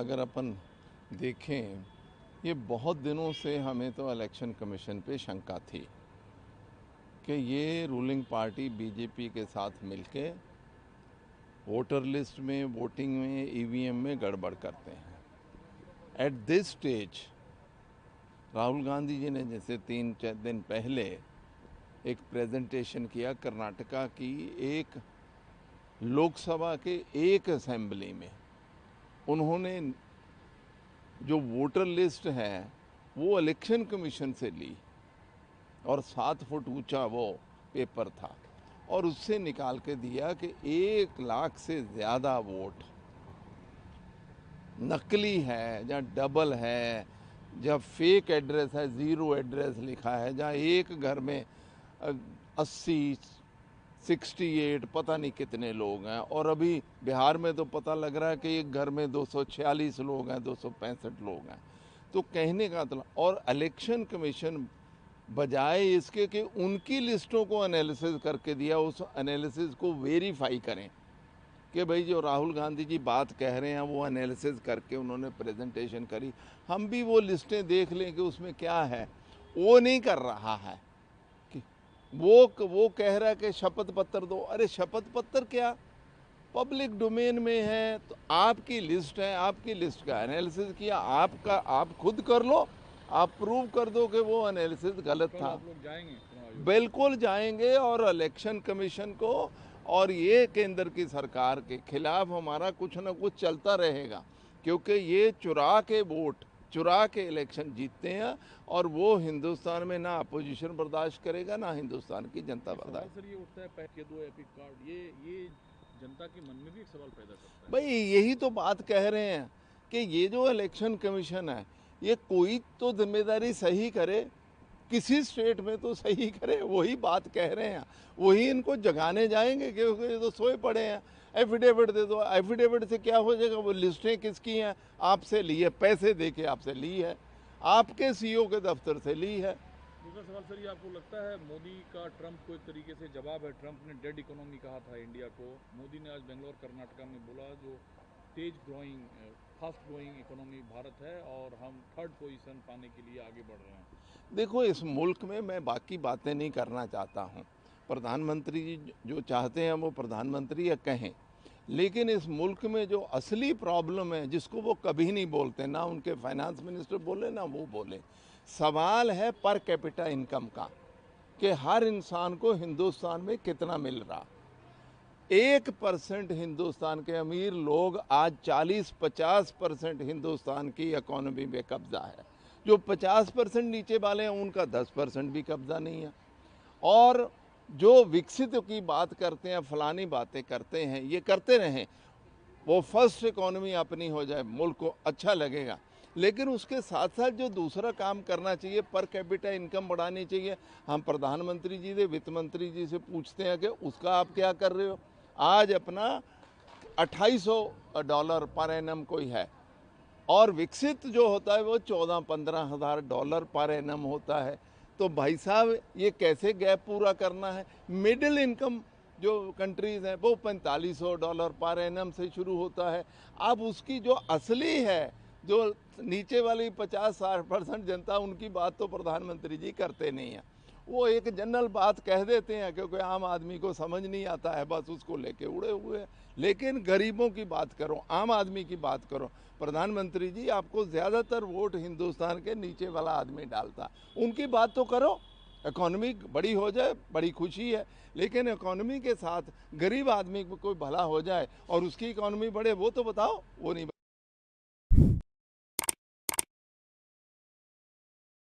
अगर अपन देखें, ये बहुत दिनों से हमें तो इलेक्शन कमीशन पे शंका थी कि ये रूलिंग पार्टी बीजेपी के साथ मिलके वोटर लिस्ट में, वोटिंग में, ईवीएम में गड़बड़ करते हैं। At this stage Rahul Gandhi ji ने जैसे 3-4 दिन पहले एक प्रेजेंटेशन किया कर्नाटका की एक लोकसभा के एक असेंबली में। उन्होंने जो वोटर लिस्ट है वो इलेक्शन कमीशन से ली और 7 फुट ऊंचा वो पेपर था और उससे निकाल के दिया कि 1 लाख से ज़्यादा वोट नकली है, जहाँ डबल है, जहाँ फेक एड्रेस है, ज़ीरो एड्रेस लिखा है, जहाँ एक घर में 80, 68 पता नहीं कितने लोग हैं। और अभी बिहार में तो पता लग रहा है कि एक घर में 246 लोग हैं, 265 लोग हैं। तो कहने का मतलब, और इलेक्शन कमीशन बजाय इसके कि उनकी लिस्टों को एनालिसिस करके दिया, उस एनालिसिस को वेरीफाई करें कि भाई जो राहुल गांधी जी बात कह रहे हैं वो एनालिसिस करके उन्होंने प्रेजेंटेशन करी, हम भी वो लिस्टें देख लें कि उसमें क्या है। वो नहीं कर रहा है कि वो कह रहा है कि शपथ पत्र दो। अरे शपथ पत्र क्या, पब्लिक डोमेन में है, तो आपकी लिस्ट है, आपकी लिस्ट का एनालिसिस किया, आप खुद कर लो, आप प्रूव कर दो कि वो एनालिसिस गलत था। आप लोग जाएंगे? बिल्कुल जाएंगे और इलेक्शन कमीशन को और ये केंद्र की सरकार के खिलाफ हमारा कुछ ना कुछ चलता रहेगा, क्योंकि ये चुरा के वोट, चुरा के इलेक्शन जीतते हैं और वो हिंदुस्तान में ना अपोजिशन बर्दाश्त करेगा, ना हिंदुस्तान की जनता बर्दाश्त। सर ये उठता है के दो एपिक कार्ड, ये जनता के मन में भी एक सवाल पैदा करता है। भाई यही तो बात कह रहे हैं कि ये जो इलेक्शन कमीशन है, ये कोई तो जिम्मेदारी सही करे, किसी स्टेट में तो सही करे, वही बात कह रहे हैं, वही इनको जगाने जाएंगे क्योंकि ये तो सोए पड़े हैं। एफिडेविट दे दो, एफिडेविट से क्या हो जाएगा, वो लिस्टें किसकी हैं, आपसे ली है, पैसे दे के आपसे ली है, आपके सीईओ के दफ्तर से ली है। दूसरा सवाल सर, ये आपको लगता है मोदी का ट्रंप को एक तरीके से जवाब है? ट्रंप ने डेड इकोनॉमी कहा था इंडिया को, मोदी ने आज बेंगलोर कर्नाटका में बोला जो तेज growing, fast growing economy Bharat है और हम 3rd पोजीशन पाने के लिए आगे बढ़ रहे हैं। देखो, इस मुल्क में मैं बाकी बातें नहीं करना चाहता हूँ, प्रधानमंत्री जी जो चाहते हैं वो प्रधानमंत्री या कहें, लेकिन इस मुल्क में जो असली प्रॉब्लम है जिसको वो कभी नहीं बोलते, ना उनके फाइनेंस मिनिस्टर बोले ना वो बोले, सवाल है पर कैपिटा इनकम का, कि हर इंसान को हिंदुस्तान में कितना मिल रहा। 1% हिंदुस्तान के अमीर लोग आज 40-50% हिंदुस्तान की इकोनॉमी में कब्जा है। जो 50% नीचे वाले हैं उनका 10% भी कब्जा नहीं है। और जो विकसित की बात करते हैं, फलानी बातें करते हैं, ये करते रहें, वो फर्स्ट इकोनॉमी अपनी हो जाए, मुल्क को अच्छा लगेगा, लेकिन उसके साथ साथ जो दूसरा काम करना चाहिए, पर कैपिटा इनकम बढ़ानी चाहिए। हम प्रधानमंत्री जी से, वित्त मंत्री जी से पूछते हैं कि उसका आप क्या कर रहे हो। आज अपना $2800 पर एनम कोई है, और विकसित जो होता है वो 14-15 हज़ार डॉलर पर एनम होता है। तो भाई साहब ये कैसे गैप पूरा करना है। मिडिल इनकम जो कंट्रीज़ हैं वो $4500 पर एनम से शुरू होता है। अब उसकी जो असली है, जो नीचे वाली 50-60% जनता, उनकी बात तो प्रधानमंत्री जी करते नहीं हैं। वो एक जनरल बात कह देते हैं क्योंकि आम आदमी को समझ नहीं आता है, बस उसको लेके उड़े हुए हैं। लेकिन गरीबों की बात करो, आम आदमी की बात करो। प्रधानमंत्री जी, आपको ज़्यादातर वोट हिंदुस्तान के नीचे वाला आदमी डालता, उनकी बात तो करो। इकोनॉमी बड़ी हो जाए, बड़ी खुशी है, लेकिन इकोनॉमी के साथ गरीब आदमी को कोई भला हो जाए और उसकी इकोनॉमी बढ़े, वो तो बताओ। वो नहीं।